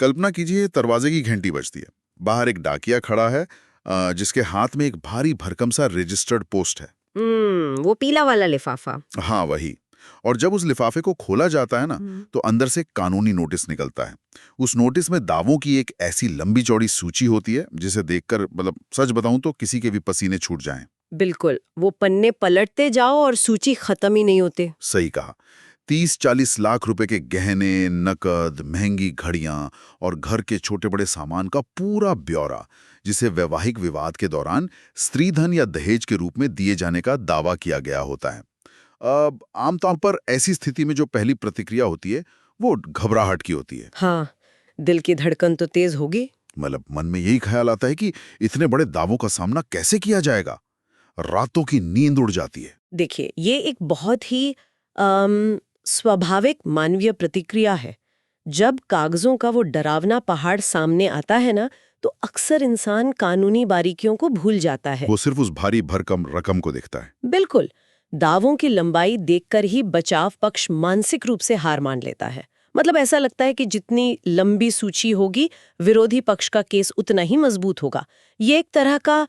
कल्पना कीजिए दरवाजे की घंटी बजती है। बाहर एक डाकिया खड़ा है जिसके हाथ में एक भारी भरकम सा रजिस्टर्ड पोस्ट है। वो पीला वाला लिफाफा। हाँ वही। और जब उस लिफाफे को खोला जाता है ना, हम्म। तो अंदर से एक कानूनी नोटिस निकलता है। उस नोटिस में दावों की एक ऐसी लंबी चौड़ी सूची होती है जिसे देखकर मतलब सच बताऊं तो किसी के भी पसीने छूट जाएं। बिल्कुल, वो पन्ने पलटते जाओ और सूची खत्म ही नहीं होते। सही कहा। 30-40 लाख रुपए के गहने, नकद, महंगी घड़ियां और घर के छोटे बड़े सामान का पूरा ब्यौरा, जिसे वैवाहिक विवाद के दौरान स्त्रीधन या दहेज के रूप में दिए जाने का दावा किया गया होता है। अब आमतौर पर ऐसी स्थिति में जो पहली प्रतिक्रिया होती है वो घबराहट की होती है। हाँ, दिल की धड़कन तो तेज होगी। मतलब मन में यही ख्याल आता है कि इतने बड़े दावों का सामना कैसे किया जाएगा। रातों की नींद उड़ जाती है। देखिए, ये एक बहुत ही स्वाभाविक मानवीय प्रतिक्रिया है। जब कागजों का वो डरावना पहाड़ सामने आता है ना, तो अक्सर इंसान कानूनी बारीकियों को भूल जाता है। वो सिर्फ उस भारी भरकम रकम को देखता है। बिल्कुल, दावों की लंबाई देखकर ही बचाव पक्ष मानसिक रूप से हार मान लेता है। मतलब ऐसा लगता है कि जितनी लंबी सूची होगी, विरोधी पक्ष का केस उतना ही मजबूत होगा। ये एक तरह का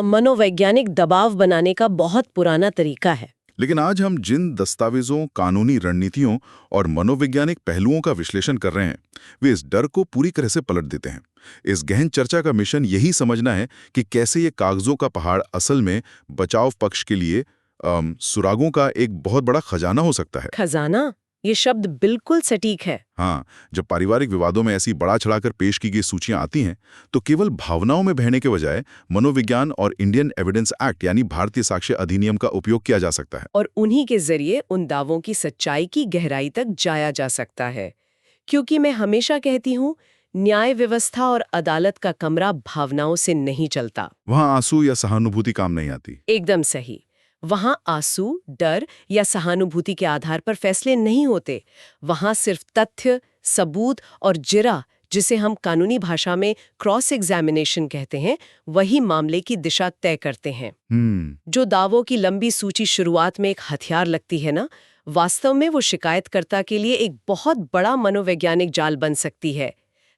मनोवैज्ञानिक दबाव बनाने का बहुत पुराना तरीका है। लेकिन आज हम जिन दस्तावेजों, कानूनी रणनीतियों और मनोवैज्ञानिक पहलुओं का विश्लेषण कर रहे हैं, वे इस डर को पूरी तरह से पलट देते हैं। इस गहन चर्चा का मिशन यही समझना है कि कैसे ये कागजों का पहाड़ असल में बचाव पक्ष के लिए सुरागों का एक बहुत बड़ा खजाना हो सकता है। खजाना, ये शब्द बिल्कुल सटीक है। हाँ, जब पारिवारिक विवादों में ऐसी बढ़ा चढ़ाकर पेश की गई सूचियां आती हैं, तो केवल भावनाओं में बहने के बजाय मनोविज्ञान और इंडियन एविडेंस एक्ट यानी भारतीय साक्ष्य अधिनियम का उपयोग किया जा सकता है। और उन्हीं के जरिए उन दावों की सच्चाई की गहराई तक जाया जा सकता है। क्योंकि मैं हमेशा कहती हूँ, न्याय व्यवस्था और अदालत का कमरा भावनाओं से नहीं चलता। वहां आंसू या सहानुभूति काम नहीं आती। एकदम सही। वहां आंसू, डर या सहानुभूति के आधार पर फैसले नहीं होते। वहां सिर्फ तथ्य, सबूत और जिरा, जिसे हम कानूनी भाषा में क्रॉस एग्जामिनेशन कहते हैं, वही मामले की दिशा तय करते हैं। जो दावों की लंबी सूची शुरुआत में एक हथियार लगती है ना, वास्तव में वो शिकायतकर्ता के लिए एक बहुत बड़ा मनोवैज्ञानिक जाल बन सकती है।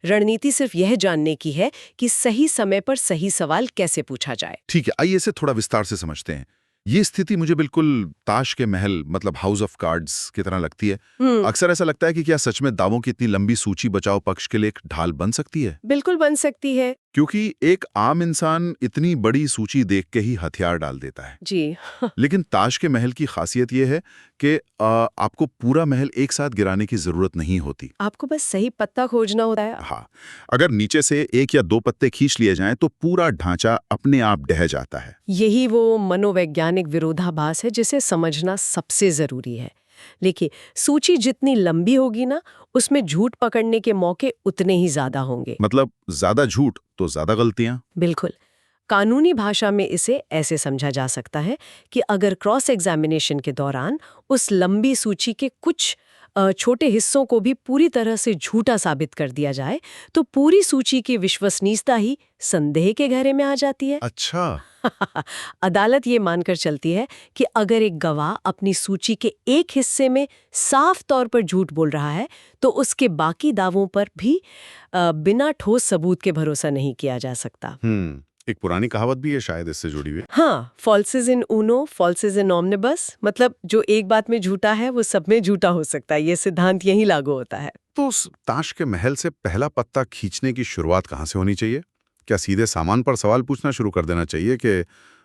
रणनीति सिर्फ यह जानने की है कि सही समय पर सही सवाल कैसे पूछा जाए। ठीक है, आइए इसे थोड़ा विस्तार से समझते हैं। ये स्थिति मुझे बिल्कुल ताश के महल मतलब हाउस ऑफ कार्ड्स की तरह लगती है। अक्सर ऐसा लगता है कि क्या सच में दावों की इतनी लंबी सूची बचाव पक्ष के लिए एक ढाल बन सकती है? बिल्कुल बन सकती है। क्योंकि एक आम इंसान इतनी बड़ी सूची देख के ही हथियार डाल देता है। जी। लेकिन ताश के महल की खासियत यह है कि आपको पूरा महल एक साथ गिराने की जरूरत नहीं होती। आपको बस सही पत्ता खोजना होता है। हाँ, अगर नीचे से 1 या 2 पत्ते खींच लिए जाएं तो पूरा ढांचा अपने आप ढह जाता है। यही वो मनोवैज्ञानिक विरोधाभास है जिसे समझना सबसे जरूरी है। देखिए, सूची जितनी लंबी होगी ना, उसमें झूठ पकड़ने के मौके उतने ही ज्यादा होंगे। मतलब ज्यादा झूठ तो ज्यादा गलतियां। बिल्कुल। कानूनी भाषा में इसे ऐसे समझा जा सकता है कि अगर क्रॉस एग्जामिनेशन के दौरान उस लंबी सूची के कुछ छोटे हिस्सों को भी पूरी तरह से झूठा साबित कर दिया जाए, तो पूरी सूची की विश्वसनीयता ही संदेह के घेरे में आ जाती है। अच्छा। अदालत ये मानकर चलती है कि अगर एक गवाह अपनी सूची के एक हिस्से में साफ तौर पर झूठ बोल रहा है, तो उसके बाकी दावों पर भी बिना ठोस सबूत के भरोसा नहीं किया जा सकता। एक पुरानी कहावत भी है शायद इससे जुड़ी हुई। हाँ, फॉल्सेस इन ऊनो फॉल्सेस इन ओमनिबस। मतलब जो एक बात में झूठा है वो सब में झूठा हो सकता है। ये सिद्धांत यही लागू होता है। तो उस ताश के महल से पहला पत्ता खींचने की शुरुआत कहाँ से होनी चाहिए? क्या सीधे सामान पर सवाल पूछना शुरू कर देना चाहिए कि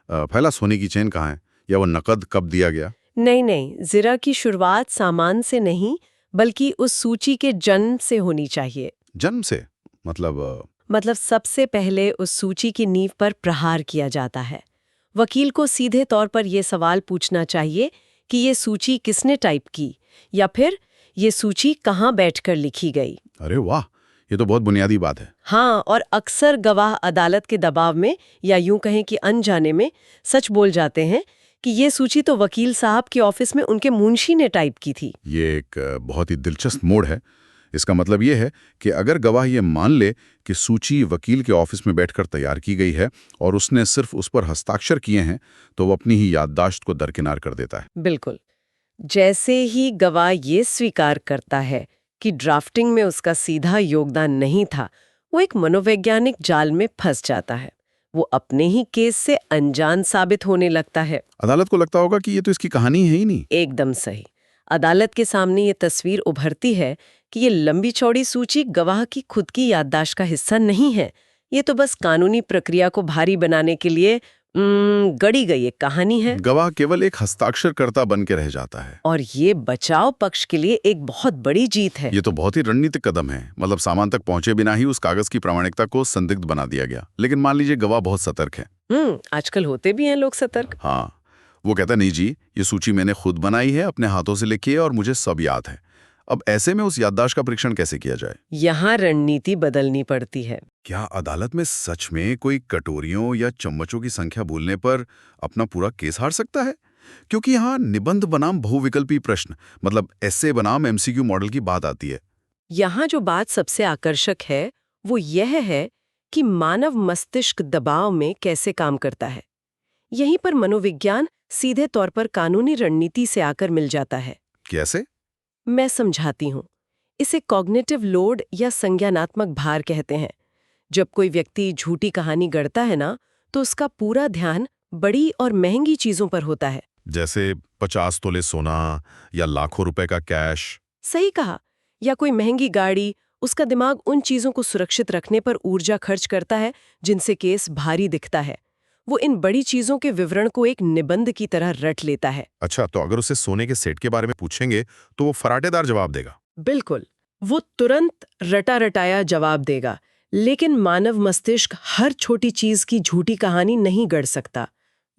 पहला सोने की चेन कहाँ है, या वो नकद कब दिया गया? नहीं नहीं, ज़रा की शुरुआत सामान से नहीं, बल्कि उस सूची के जन्म से होनी चाहिए। जन्म से? मतलब सबसे पहले उस सूची की नींव पर प्रहार किया जाता है। वकील को सीधे तौर पर यह सवाल पूछना चाहिए कि ये सूची किसने टाइप की, या फिर ये सूची कहाँ बैठकर लिखी गई। अरे वाह, ये तो बहुत बुनियादी बात है। हाँ, और अक्सर गवाह अदालत के दबाव में या यूं कहें कि अनजाने में सच बोल जाते हैं कि ये सूची तो वकील साहब के ऑफिस में उनके मुंशी ने टाइप की थी। ये एक बहुत ही दिलचस्प मोड़ है। इसका मतलब ये है कि अगर गवाह ये मान ले कि सूची वकील के ऑफिस में बैठकर तैयार की गई है और उसने सिर्फ उस पर हस्ताक्षर किए हैं, तो वो अपनी ही याददाश्त को दरकिनार कर देता है। बिल्कुल। जैसे ही गवाह ये स्वीकार करता है कि ड्राफ्टिंग में उसका सीधा योगदान नहीं था, वो एक मनोवैज्ञानिक जाल में फंस जाता है। वो अपने ही केस से अनजान साबित होने लगता है। अदालत को लगता होगा कि ये तो इसकी कहानी है ही नहीं। एकदम सही। अदालत के सामने ये तस्वीर उभरती है कि ये लंबी चौड़ी सूची गवाह की खुद की याददाश्त का हिस्सा नहीं है। ये तो बस कानूनी प्रक्रिया को भारी बनाने के लिए गढ़ी गई एक कहानी है। गवाह केवल एक हस्ताक्षरकर्ता बन के रह जाता है। और ये बचाव पक्ष के लिए एक बहुत बड़ी जीत है। ये तो बहुत ही रणनीतिक कदम है। मतलब सामान तक पहुंचे बिना ही उस कागज की प्रामाणिकता को संदिग्ध बना दिया गया। लेकिन मान लीजिए गवाह बहुत सतर्क है। आजकल होते भी हैं लोग सतर्क। हाँ, वो कहता नहीं जी, ये सूची मैंने खुद बनाई है, अपने हाथों से लिखी है और मुझे सब याद है। अब ऐसे में उस याददाश्त का परीक्षण कैसे किया जाए? यहाँ रणनीति बदलनी पड़ती है। क्या अदालत में सच में कोई कटोरियों या चम्मचों की संख्या भूलने पर अपना पूरा केस हार सकता है? क्योंकि यहाँ निबंध बनाम बहुविकल्पी प्रश्न, मतलब एसे बनाम एमसीक्यू मॉडल की बात आती है। यहाँ जो बात सबसे आकर्षक है वो यह है कि मानव मस्तिष्क दबाव में कैसे काम करता है। यहीं पर मनोविज्ञान सीधे तौर पर कानूनी रणनीति से आकर मिल जाता है। कैसे? मैं समझाती हूँ। इसे कॉग्निटिव लोड या संज्ञानात्मक भार कहते हैं। जब कोई व्यक्ति झूठी कहानी गढ़ता है ना, तो उसका पूरा ध्यान बड़ी और महंगी चीजों पर होता है। जैसे 50 तोले सोना या लाखों रुपए का कैश। सही कहा। या कोई महंगी गाड़ी, उसका दिमाग उन चीजों को सुरक्षित रखने पर ऊर्जा खर्च करता है जिनसे केस भारी दिखता है। वो इन बड़ी चीजों के विवरण को एक निबंध की तरह रट लेता है। अच्छा, तो अगर उसे सोने के सेट के बारे में पूछेंगे तो वो फराटेदार जवाब देगा? बिल्कुल, वो तुरंत रटा रटाया जवाब देगा। लेकिन मानव मस्तिष्क हर छोटी चीज की झूठी कहानी नहीं गढ़ सकता।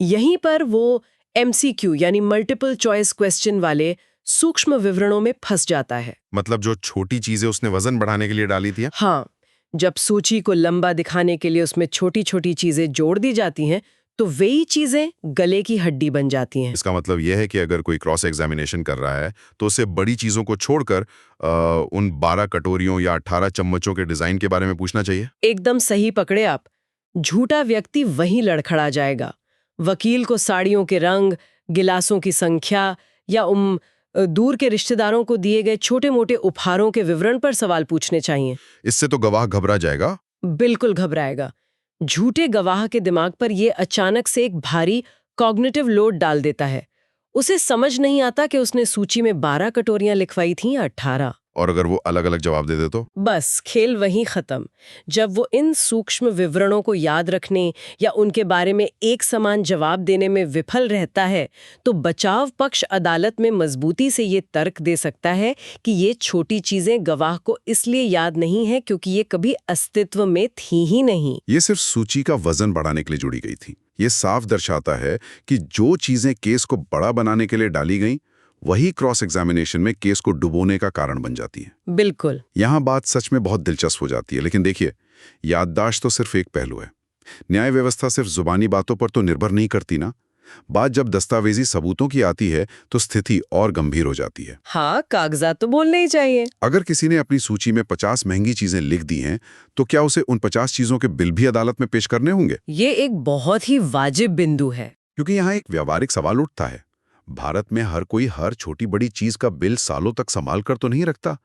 यहीं पर वो एमसीक्यू यानी मल्टीपल चॉइस क्वेश्चन वाले सूक्ष्म विवरणों में फंस जाता है। मतलब जो छोटी चीजें उसने वजन बढ़ाने के लिए डाली थी। हाँ, जब सूची को लंबा दिखाने के लिए उसमें छोटी छोटी चीजें जोड़ दी जाती हैं, तो वही चीजें गले की हड्डी बन जाती हैं। इसका मतलब यह है कि अगर कोई क्रॉस एग्जामिनेशन कर रहा है तो उसे बड़ी चीजों को छोड़कर उन 12 कटोरियों या 18 चम्मचों के डिजाइन के बारे में पूछना चाहिए। एकदम सही पकड़े आप। झूठा व्यक्ति वहीं लड़खड़ा जाएगा। वकील को साड़ियों के रंग, गिलासों की संख्या या दूर के रिश्तेदारों को दिए गए छोटे मोटे उपहारों के विवरण पर सवाल पूछने चाहिए। इससे तो गवाह घबरा जाएगा। बिल्कुल घबराएगा। झूठे गवाह के दिमाग पर यह अचानक से एक भारी कॉग्निटिव लोड डाल देता है। उसे समझ नहीं आता कि उसने सूची में 12 कटोरियां लिखवाई थीं या 18। और अगर वो अलग अलग जवाब दे दे तो? बस खेल वहीं खत्म। जब वो इन सूक्ष्म विवरणों को याद रखने या उनके बारे में एक समान जवाब देने में विफल रहता है, तो बचाव पक्ष अदालत में मजबूती से ये तर्क दे सकता है कि ये छोटी चीजें गवाह को इसलिए याद नहीं है क्योंकि ये कभी अस्तित्व में थी ही नहीं। ये सिर्फ सूची का वजन बढ़ाने के लिए जुड़ी गई थी। ये साफ दर्शाता है कि जो चीजें केस को बड़ा बनाने के लिए डाली गई, वही क्रॉस एग्जामिनेशन में केस को डुबोने का कारण बन जाती है। बिल्कुल। यहाँ बात सच में बहुत दिलचस्प हो जाती है। लेकिन देखिए, याददाश्त तो सिर्फ एक पहलू है। न्याय व्यवस्था सिर्फ जुबानी बातों पर तो निर्भर नहीं करती ना। बात जब दस्तावेजी सबूतों की आती है तो स्थिति और गंभीर हो जाती है। हाँ, कागजात तो बोलने ही चाहिए। अगर किसी ने अपनी सूची में 50 महंगी चीजें लिख दी हैं, तो क्या उसे उन 50 चीजों के बिल भी अदालत में पेश करने होंगे? ये एक बहुत ही वाजिब बिंदु है। क्योंकि यहाँ एक व्यावहारिक सवाल उठता है। भारत में हर कोई हर छोटी बड़ी चीज का बिल सालों तक संभाल कर तो नहीं रखता।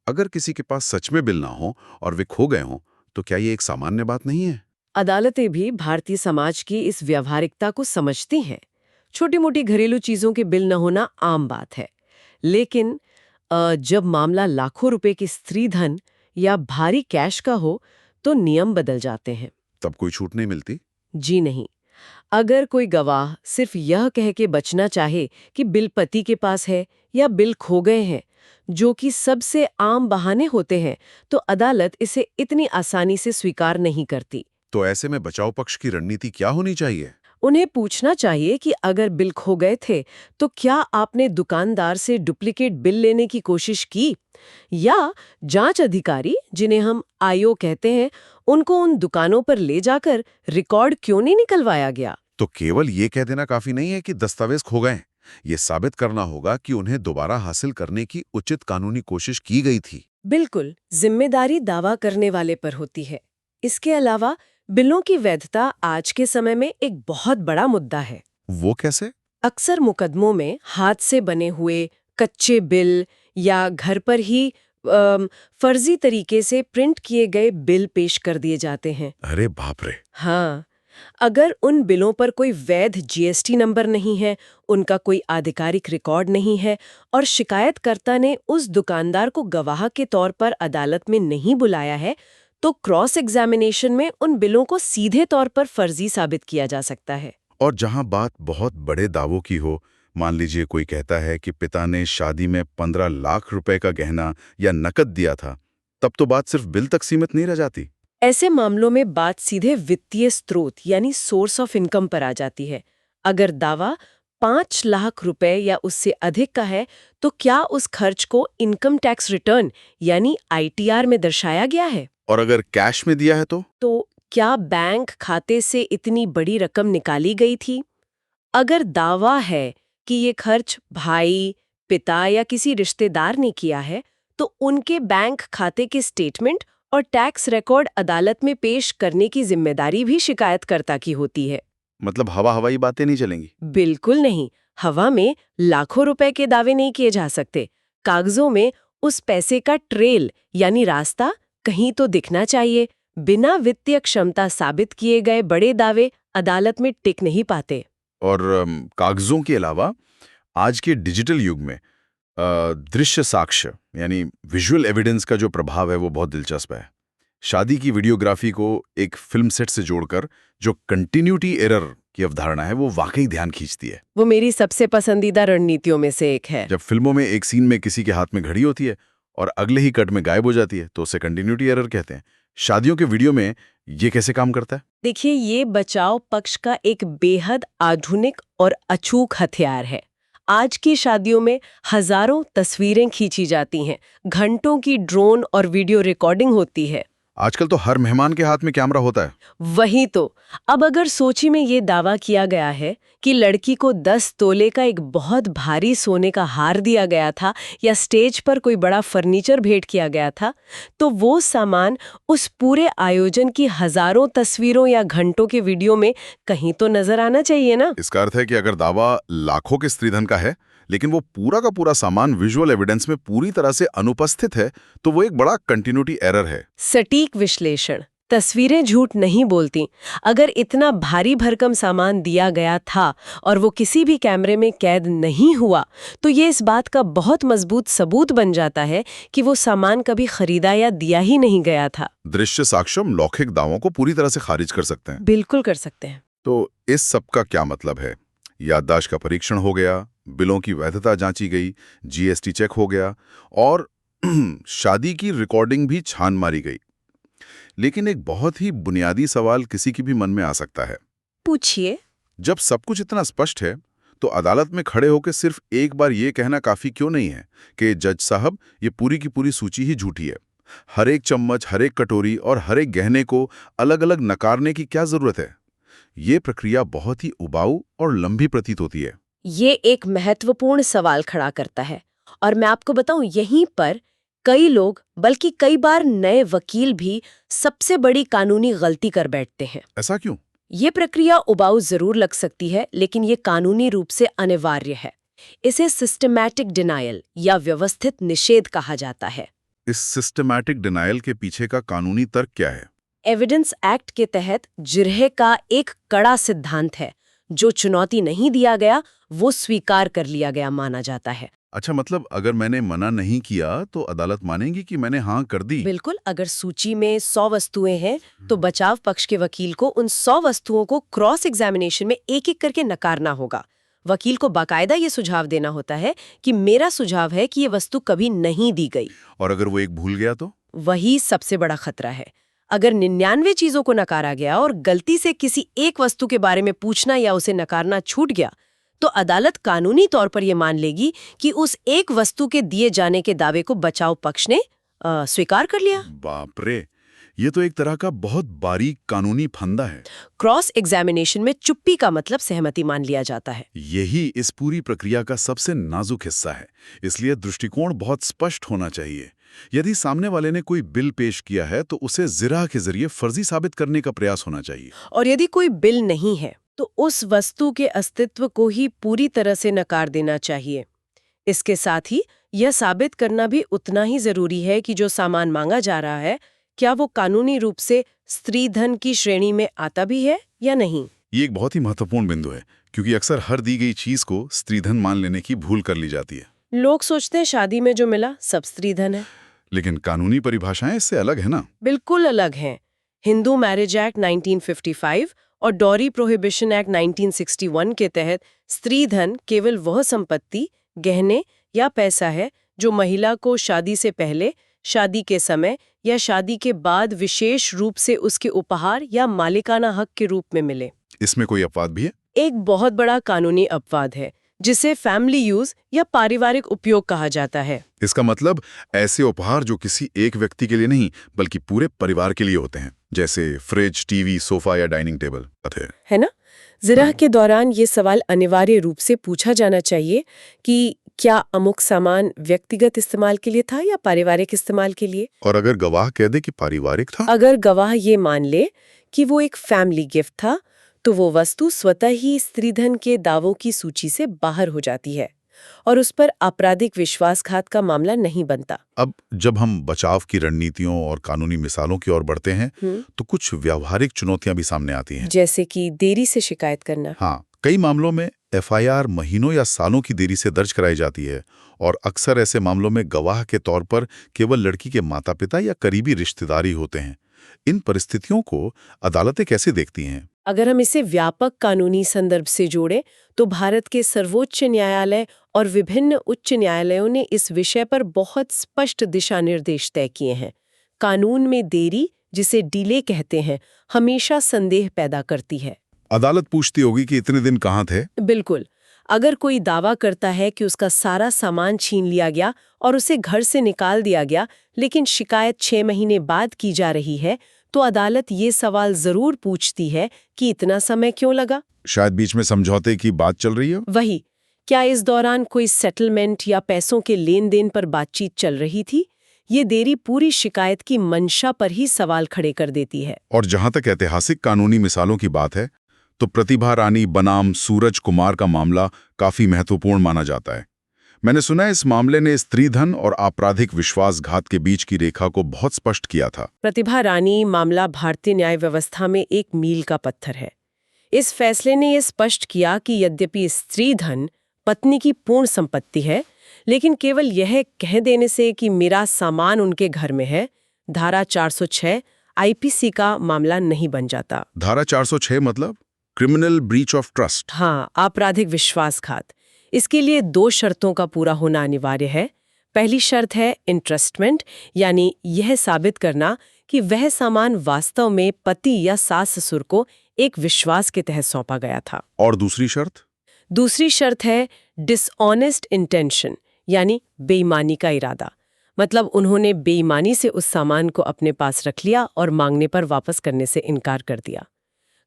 अगर किसी के पास सच में बिल ना हो और वे खो गए हों, तो क्या ये एक सामान्य बात नहीं है? अदालतें भी भारतीय समाज की इस व्यावहारिकता को समझती हैं। छोटी मोटी घरेलू चीजों के बिल न होना आम बात है। लेकिन जब मामला लाखों रुपए की स्त्रीधन या भारी कैश का हो, तो नियम बदल जाते हैं। तब कोई छूट नहीं मिलती? जी नहीं। अगर कोई गवाह सिर्फ यह कह के बचना चाहे कि बिल पति के पास है या बिल खो गए हैं, जो कि सबसे आम बहाने होते हैं, तो अदालत इसे इतनी आसानी से स्वीकार नहीं करती। तो ऐसे में बचाव पक्ष की रणनीति क्या होनी चाहिए? उन्हें पूछना चाहिए कि अगर बिल खो गए थे, तो क्या आपने दुकानदार से डुप्लीकेट बिल लेने की कोशिश की? या जांच अधिकारी, जिन्हें हम आईओ कहते हैं, उनको उन दुकानों पर ले जाकर रिकॉर्ड क्यों नहीं निकलवाया गया? तो केवल ये कह देना काफी नहीं है कि दस्तावेज खो गए। ये साबित करना होगा कि उन्हें दोबारा हासिल करने की उचित कानूनी कोशिश की गई थी। बिल्कुल, जिम्मेदारी दावा करने वाले पर होती है। इसके अलावा बिलों की वैधता आज के समय में एक बहुत बड़ा मुद्दा है। वो कैसे? अक्सर मुकदमों में हाथ से बने हुए कच्चे बिल या घर पर ही फर्जी तरीके से प्रिंट किए गए बिल पेश कर दिए जाते हैं। अरे बाप रे। हाँ, अगर उन बिलों पर कोई वैध जीएसटी नंबर नहीं है, उनका कोई आधिकारिक रिकॉर्ड नहीं है और शिकायतकर्ता ने उस दुकानदार को गवाह के तौर पर अदालत में नहीं बुलाया है, तो क्रॉस एग्जामिनेशन में उन बिलों को सीधे तौर पर फर्जी साबित किया जा सकता है। और जहां बात बहुत बड़े दावों की हो, मान लीजिए कोई कहता है कि पिता ने शादी में 15 लाख रुपए का गहना या नकद दिया था, तब तो बात सिर्फ बिल तक सीमित नहीं रह जाती। ऐसे मामलों में बात सीधे वित्तीय स्रोत यानी सोर्स ऑफ इनकम पर आ जाती है। अगर दावा 5 लाख रुपए या उससे अधिक का है, तो क्या उस खर्च को इनकम टैक्स रिटर्न यानी आईटीआर में दर्शाया गया है? और अगर कैश में दिया है तो क्या बैंक खाते से इतनी बड़ी रकम निकाली गई थी? अगर दावा है कि ये खर्च भाई, पिता या किसी रिश्तेदार ने किया है, तो उनके बैंक खाते के स्टेटमेंट और टैक्स रिकॉर्ड अदालत में पेश करने की जिम्मेदारी भी शिकायतकर्ता की होती है। मतलब हवा हवाई बातें नहीं चलेंगी। बिल्कुल नहीं। हवा में लाखों रुपए के दावे नहीं किए जा सकते। कागजों में उस पैसे का ट्रेल यानी रास्ता कहीं तो दिखना चाहिए। बिना वित्तीय क्षमता साबित किए गए बड़े दावे अदालत में टिक नहीं पाते। और कागजों के अलावा आज के डिजिटल युग में दृश्य साक्ष्य यानी विजुअल एविडेंस का जो प्रभाव है वो बहुत दिलचस्प है। शादी की वीडियोग्राफी को एक फिल्म सेट से जोड़कर जो कंटिन्यूटी एरर की अवधारणा है वो वाकई ध्यान खींचती है। वो मेरी सबसे पसंदीदा रणनीतियों में से एक है। जब फिल्मों में एक सीन में किसी के हाथ में घड़ी होती है और अगले ही कट में गायब हो जाती है तो उसे कंटिन्यूटी एरर कहते हैं। शादियों के वीडियो में ये कैसे काम करता है? देखिए, ये बचाव पक्ष का एक बेहद आधुनिक और अचूक हथियार है। आज की शादियों में हजारों तस्वीरें खींची जाती हैं, घंटों की ड्रोन और वीडियो रिकॉर्डिंग होती है। आजकल तो हर मेहमान के हाथ में कैमरा होता है। वही तो। अब अगर सोची में ये दावा किया गया है कि लड़की को 10 तोले का एक बहुत भारी सोने का हार दिया गया था या स्टेज पर कोई बड़ा फर्नीचर भेंट किया गया था, तो वो सामान उस पूरे आयोजन की हजारों तस्वीरों या घंटों के वीडियो में कहीं तो नजर आना चाहिए ना। इसका अर्थ है कि अगर दावा लाखों के स्त्रीधन का है लेकिन वो पूरा का पूरा सामान विजुअल एविडेंस में पूरी तरह से अनुपस्थित है तो वो एक बड़ा कंटिन्यूटी एरर है। सटीक विश्लेषण। तस्वीरें झूठ नहीं बोलती। अगर इतना भारी भरकम सामान दिया गया था और वो किसी भी कैमरे में कैद नहीं हुआ, तो ये इस बात का बहुत मजबूत सबूत बन जाता है कि वो सामान कभी खरीदा या दिया ही नहीं गया था। दृश्य साक्ष्य लौकिक दावों को पूरी तरह से खारिज कर सकते हैं। बिल्कुल कर सकते हैं। तो इस सब का क्या मतलब है? याददाश्त का परीक्षण हो गया, बिलों की वैधता जांची गई, जीएसटी चेक हो गया और शादी की रिकॉर्डिंग भी छान मारी गई। लेकिन एक बहुत ही बुनियादी सवाल किसी के भी मन में आ सकता है। पूछिए। जब सब कुछ इतना स्पष्ट है तो अदालत में खड़े होकर सिर्फ एक बार ये कहना काफी क्यों नहीं है कि जज साहब ये पूरी की पूरी सूची ही झूठी है? हर एक चम्मच, हर एक कटोरी और हर एक गहने को अलग अलग नकारने की क्या जरूरत है? ये प्रक्रिया बहुत ही उबाऊ और लंबी प्रतीत होती है। ये एक महत्वपूर्ण सवाल खड़ा करता है और मैं आपको बताऊं, यहीं पर कई लोग, बल्कि कई बार नए वकील भी सबसे बड़ी कानूनी गलती कर बैठते हैं। ऐसा क्यों? ये प्रक्रिया उबाऊ जरूर लग सकती है, लेकिन ये कानूनी रूप से अनिवार्य है। इसे सिस्टमैटिक डिनायल या व्यवस्थित निषेध कहा जाता है। इस सिस्टमैटिक डिनायल के पीछे का कानूनी तर्क क्या है? एविडेंस एक्ट के तहत जिरहे का एक कड़ा सिद्धांत है। जो चुनौती नहीं दिया गया वो स्वीकार कर लिया गया माना जाता है। अच्छा, मतलब अगर मैंने मना नहीं किया तो अदालत मानेगी कि मैंने हाँ कर दी? बिल्कुल। अगर सूची में 100 वस्तुएं हैं तो बचाव पक्ष के वकील को उन 100 वस्तुओं को क्रॉस एग्जामिनेशन में एक एक करके नकारना होगा। वकील को बाकायदा ये सुझाव देना होता है कि मेरा सुझाव है कि ये वस्तु कभी नहीं दी गई। और अगर वो एक भूल गया तो? वही सबसे बड़ा खतरा है। अगर 99 चीजों को नकारा गया और गलती से किसी एक वस्तु के बारे में पूछना या उसे नकारना छूट गया, तो अदालत कानूनी तौर पर यह मान लेगी कि उस एक वस्तु के दिए जाने के दावे को बचाव पक्ष ने स्वीकार कर लिया। बाप रे, ये तो एक तरह का बहुत बारीक कानूनी फंदा है। क्रॉस एग्जामिनेशन में चुप्पी का मतलब सहमति मान लिया जाता है। यही इस पूरी प्रक्रिया का सबसे नाजुक हिस्सा है, इसलिए दृष्टिकोण बहुत स्पष्ट होना चाहिए। यदि सामने वाले ने कोई बिल पेश किया है तो उसे जिरह के जरिए फर्जी साबित करने का प्रयास होना चाहिए। और यदि कोई बिल नहीं है तो उस वस्तु के अस्तित्व को ही पूरी तरह से नकार देना चाहिए। इसके साथ ही यह साबित करना भी उतना ही जरूरी है कि जो सामान मांगा जा रहा है क्या वो कानूनी रूप से स्त्री धन की श्रेणी में आता भी है या नहीं। ये एक बहुत ही महत्वपूर्ण बिंदु है, क्योंकि अक्सर हर दी गई चीज को स्त्रीधन मान लेने की भूल कर ली जाती है। लोग सोचते हैं शादी में जो मिला सब स्त्री धन है। लेकिन कानूनी परिभाषाएं इससे अलग है ना। बिल्कुल अलग हैं। हिंदू मैरिज एक्ट 1955 और डॉरी प्रोहिबिशन एक्ट 1961 के तहत स्त्री धन केवल वह संपत्ति, गहने या पैसा है जो महिला को शादी से पहले, शादी के समय या शादी के बाद विशेष रूप से उसके उपहार या मालिकाना हक के रूप में मिले। इसमें कोई अपवाद भी है? एक बहुत बड़ा कानूनी अपवाद है जिसे फैमिली यूज या पारिवारिक उपयोग कहा जाता है। इसका मतलब ऐसे उपहार जो किसी एक व्यक्ति के लिए नहीं बल्कि पूरे परिवार के लिए होते हैं, जैसे फ्रिज, टीवी, सोफा या डाइनिंग टेबल है ना। ज़िरह के दौरान ये सवाल अनिवार्य रूप से पूछा जाना चाहिए कि क्या अमुक सामान व्यक्तिगत इस्तेमाल के लिए था या पारिवारिक इस्तेमाल के लिए। और अगर गवाह कह दे कि पारिवारिक था, अगर गवाह ये मान ले कि वो एक फैमिली गिफ्ट था तो वो वस्तु स्वतः ही स्त्रीधन के दावों की सूची से बाहर हो जाती है और उस पर आपराधिक विश्वासघात का मामला नहीं बनता। अब जब हम बचाव की रणनीतियों और कानूनी मिसालों की ओर बढ़ते हैं तो कुछ व्यावहारिक चुनौतियां भी सामने आती हैं। जैसे कि देरी से शिकायत करना। हाँ, कई मामलों में एफआईआर महीनों या सालों की देरी से दर्ज कराई जाती है और अक्सर ऐसे मामलों में गवाह के तौर पर केवल लड़की के माता-पिता या करीबी रिश्तेदार ही होते हैं। इन परिस्थितियों को अदालतें कैसे देखती हैं? अगर हम इसे व्यापक कानूनी संदर्भ से जोड़ें तो भारत के सर्वोच्च न्यायालय और विभिन्न उच्च न्यायालयों ने इस विषय पर बहुत स्पष्ट दिशा निर्देश तय किए हैं। कानून में देरी, जिसे डिले कहते हैं, हमेशा संदेह पैदा करती है। अदालत पूछती होगी कि इतने दिन कहाँ थे? बिल्कुल। अगर कोई दावा करता है कि उसका सारा सामान छीन लिया गया और उसे घर से निकाल दिया गया, लेकिन शिकायत 6 महीने बाद की जा रही है, तो अदालत ये सवाल जरूर पूछती है कि इतना समय क्यों लगा। शायद बीच में समझौते की बात चल रही हो। वही, क्या इस दौरान कोई सेटलमेंट या पैसों के लेन देन पर बातचीत चल रही थी? ये देरी पूरी शिकायत की मंशा पर ही सवाल खड़े कर देती है। और जहां तक ऐतिहासिक कानूनी मिसालों की बात है तो प्रतिभा रानी बनाम सूरज कुमार का मामला काफी महत्वपूर्ण माना जाता है। मैंने सुना है इस मामले ने स्त्रीधन और आपराधिक विश्वासघात के बीच की रेखा को बहुत स्पष्ट किया था। प्रतिभा रानी मामला भारतीय न्याय व्यवस्था में एक मील का पत्थर है। इस फैसले ने यह स्पष्ट किया कि यद्यपि स्त्रीधन पत्नी की पूर्ण संपत्ति है, लेकिन केवल यह कह देने से कि मेरा सामान उनके घर में है, धारा 406 आईपीसी का मामला नहीं बन जाता। धारा 406 मतलब क्रिमिनल ब्रीच ऑफ ट्रस्ट। हाँ, आपराधिक विश्वासघात। इसके लिए 2 शर्तों का पूरा होना अनिवार्य है। पहली शर्त है इंट्रस्टमेंट, यानी यह साबित करना कि वह सामान वास्तव में पति या सास ससुर को एक विश्वास के तहत सौंपा गया था। और दूसरी शर्त? दूसरी शर्त है डिसऑनेस्ट इंटेंशन, यानी बेईमानी का इरादा। मतलब उन्होंने बेईमानी से उस सामान को अपने पास रख लिया और मांगने पर वापस करने से इनकार कर दिया।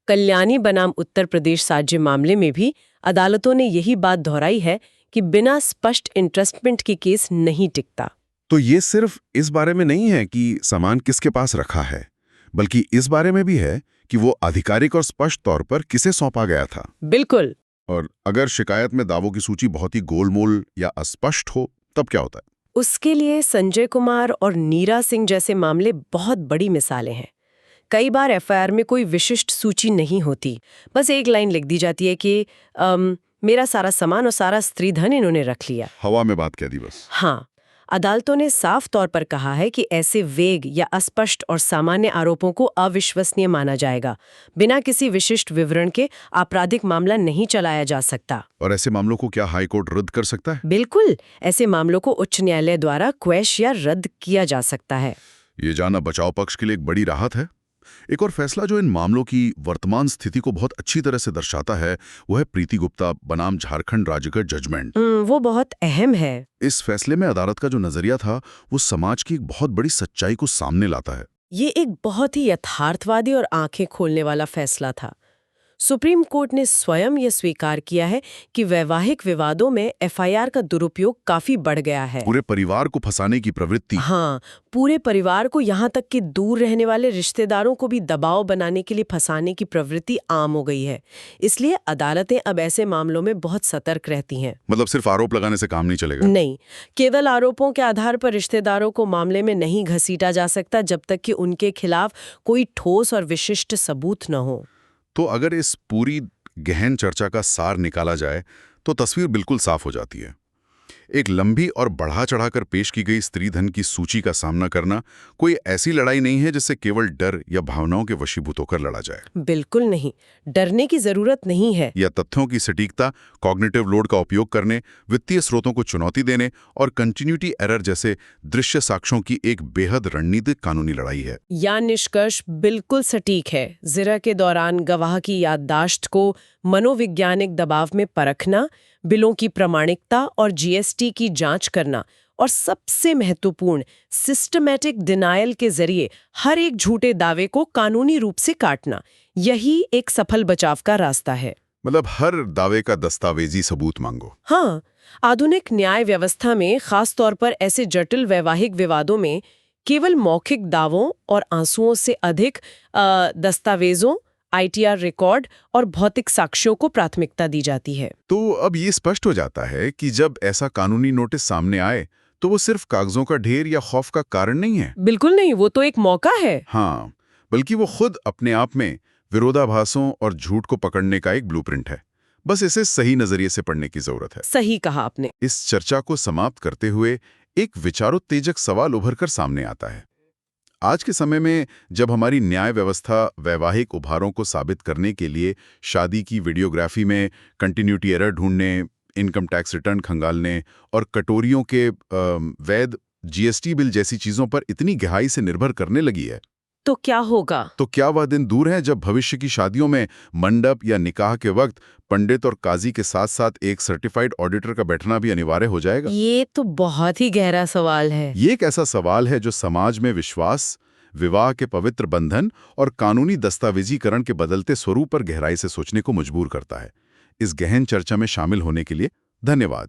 कल्याणी बनाम उत्तर प्रदेश राज्य मामले में भी अदालतों ने यही बात दोहराई है कि बिना स्पष्ट इंट्रस्टमेंट के केस नहीं टिकता। तो ये सिर्फ इस बारे में नहीं है कि सामान किसके पास रखा है, बल्कि इस बारे में भी है कि वो आधिकारिक और स्पष्ट तौर पर किसे सौंपा गया था। बिल्कुल। और अगर शिकायत में दावों की सूची बहुत ही गोलमोल या अस्पष्ट हो तब क्या होता है? उसके लिए संजय कुमार और नीरा सिंह जैसे मामले बहुत बड़ी मिसालें हैं। कई बार एफआईआर में कोई विशिष्ट सूची नहीं होती, बस एक लाइन लिख दी जाती है कि मेरा सारा सामान और सारा स्त्रीधन इन्होंने रख लिया। हवा में बात कह दी बस। हाँ, अदालतों ने साफ तौर पर कहा है कि ऐसे वेग या अस्पष्ट और सामान्य आरोपों को अविश्वसनीय माना जाएगा। बिना किसी विशिष्ट विवरण के आपराधिक मामला नहीं चलाया जा सकता। और ऐसे मामलों को क्या हाई कोर्ट रद्द कर सकता है? बिल्कुल, ऐसे मामलों को उच्च न्यायालय द्वारा क्वैश या रद्द किया जा सकता है। ये जानना बचाव पक्ष के लिए एक बड़ी राहत है। एक और फैसला जो इन मामलों की वर्तमान स्थिति को बहुत अच्छी तरह से दर्शाता है वो है प्रीति गुप्ता बनाम झारखंड राज्य का जजमेंट। वो बहुत अहम है। इस फैसले में अदालत का जो नजरिया था वो समाज की एक बहुत बड़ी सच्चाई को सामने लाता है। ये एक बहुत ही यथार्थवादी और आंखें खोलने वाला फैसला था। सुप्रीम कोर्ट ने स्वयं यह स्वीकार किया है कि वैवाहिक विवादों में एफआईआर का दुरुपयोग काफी बढ़ गया है। पूरे परिवार को फंसाने की प्रवृत्ति। हाँ, पूरे परिवार को, यहाँ तक कि दूर रहने वाले रिश्तेदारों को भी दबाव बनाने के लिए फंसाने की प्रवृत्ति आम हो गई है। इसलिए अदालतें अब ऐसे मामलों में बहुत सतर्क रहती हैं। मतलब सिर्फ आरोप लगाने से काम नहीं चलेगा। नहीं, केवल आरोपों के आधार पर रिश्तेदारों को मामले में नहीं घसीटा जा सकता जब तक कि उनके खिलाफ कोई ठोस और विशिष्ट सबूत न हो। तो अगर इस पूरी गहन चर्चा का सार निकाला जाए तो तस्वीर बिल्कुल साफ हो जाती है। एक लंबी और बढ़ा चढ़ाकर पेश की गई स्त्रीधन की सूची का सामना करना कोई ऐसी लड़ाई नहीं है जिससे केवल डर या भावनाओं के वशीभूत होकर लड़ा जाए। बिल्कुल नहीं, डरने की जरूरत नहीं है। या तथ्यों की सटीकता, कॉग्निटिव लोड का उपयोग करने, वित्तीय स्रोतों को चुनौती देने और कंटिन्यूटी एरर जैसे दृश्य साक्ष्यों की एक बेहद रणनीतिक कानूनी लड़ाई है। या निष्कर्ष बिल्कुल सटीक है। ज़िरा के दौरान गवाह की याददाश्त को मनोवैज्ञानिक दबाव में परखना, बिलों की प्रामाणिकता और जीएसटी की जांच करना, और सबसे महत्वपूर्ण सिस्टमैटिक डिनायल के जरिए हर एक झूठे दावे को कानूनी रूप से काटना, यही एक सफल बचाव का रास्ता है। मतलब हर दावे का दस्तावेजी सबूत मांगो। हाँ, आधुनिक न्याय व्यवस्था में खास तौर पर ऐसे जटिल वैवाहिक विवादों में केवल मौखिक दावों और आंसुओं से अधिक दस्तावेजों, आईटीआर रिकॉर्ड और भौतिक साक्ष्यों को प्राथमिकता दी जाती है। तो अब ये स्पष्ट हो जाता है कि जब ऐसा कानूनी नोटिस सामने आए तो वो सिर्फ कागजों का ढेर या खौफ का कारण नहीं है। बिल्कुल नहीं, वो तो एक मौका है। हाँ, बल्कि वो खुद अपने आप में विरोधाभासों और झूठ को पकड़ने का एक ब्लूप्रिंट है। बस इसे सही नजरिए से पढ़ने की जरूरत है। सही कहा आपने। इस चर्चा को समाप्त करते हुए एक विचारोत्तेजक सवाल उभरकर सामने आता है। आज के समय में जब हमारी न्याय व्यवस्था वैवाहिक उभारों को साबित करने के लिए शादी की वीडियोग्राफी में कंटिन्यूटी एरर ढूंढने, इनकम टैक्स रिटर्न खंगालने और कटोरियों के वैध जीएसटी बिल जैसी चीजों पर इतनी गहराई से निर्भर करने लगी है, तो क्या होगा? तो क्या वह दिन दूर है जब भविष्य की शादियों में मंडप या निकाह के वक्त पंडित और काजी के साथ साथ एक सर्टिफाइड ऑडिटर का बैठना भी अनिवार्य हो जाएगा? ये तो बहुत ही गहरा सवाल है। ये एक ऐसा सवाल है जो समाज में विश्वास, विवाह के पवित्र बंधन और कानूनी दस्तावेजीकरण के बदलते स्वरूप पर गहराई से सोचने को मजबूर करता है। इस गहन चर्चा में शामिल होने के लिए धन्यवाद।